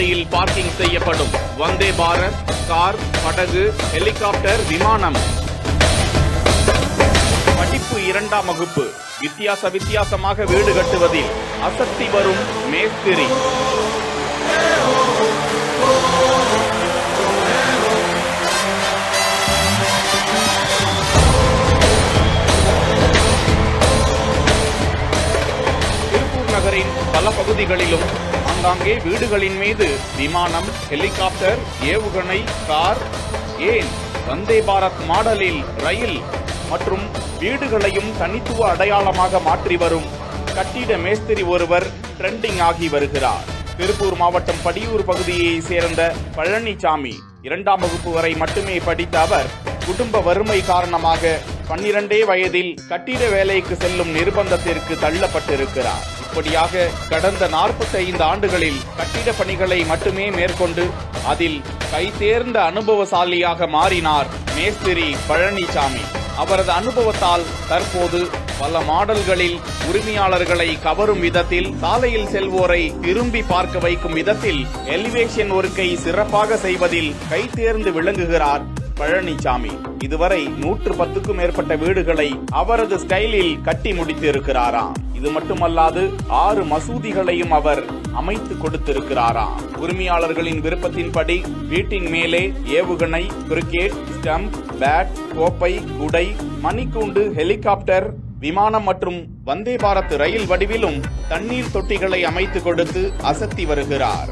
வினாடியில் பார்க்கிங் செய்யப்படும் வந்தே பாரத் கார், படகு, ஹெலிகாப்டர், விமானம். படிப்பு 2ஆம் வகுப்பு. வித்தியாசமாக வீடு கட்டுவதில் அசத்தி வரும் மேஸ்திரி. நகரின் பல பகுதிகளிலும் ஆங்காங்கே வீடுகளின் மீது விமானம், ஹெலிகாப்டர், ஏவுகணை, கார், ஏன் வந்தே பாரத் மாடலில் ரயில் மற்றும் வீடுகளையும் தனித்துவ அடையாளமாக மாற்றி வரும் கட்டிட மேஸ்திரி ஒருவர் ட்ரெண்டிங் ஆகி வருகிறார். திருப்பூர் மாவட்டம் படியூர் பகுதியை சேர்ந்த பழனிசாமி 2ஆம் வகுப்பு வரை மட்டுமே படித்த அவர் குடும்ப வறுமை காரணமாக 12 வயதில் கட்டிட வேலைக்கு செல்லும் நிர்பந்தத்திற்கு தள்ளப்பட்டிருக்கிறார். இப்படியாக கடந்த 45 ஆண்டுகளில் கட்டிட பணிகளை மட்டுமே மேற்கொண்டு அதில் கைதேர்ந்த அனுபவசாலியாக மாறினார் மேஸ்திரி பழனிசாமி. அவரது அனுபவத்தால் தற்போது பல மாடல்களில் உரிமையாளர்களை கவரும் விதத்தில், சாலையில் செல்வோரை திரும்பி பார்க்க வைக்கும் விதத்தில் எலிவேஷன் ஒர்க்கை சிறப்பாக செய்வதில் கைதேர்ந்து விளங்குகிறார் பழனிசாமி. இதுவரை 110க்கும் மேற்பட்ட வீடுகளை அவரது ஸ்டைலில் கட்டி முடித்து இருக்கிறாராம். இது மட்டுமல்லாது 6 மசூதிகளையும் அவர் அமைத்து கொடுத்திருக்கிறாராம். உரிமையாளர்களின் விருப்பத்தின்படி வீட்டின் மேலே ஏவுகணை, கிரிக்கெட், ஸ்டம்ப், பேட், கோப்பை, குடை, மணிக்கூண்டு, ஹெலிகாப்டர், விமானம் மற்றும் வந்தே பாரத் ரயில் வடிவிலும் தண்ணீர் தொட்டிகளை அமைத்து கொடுத்து அசத்தி வருகிறார்.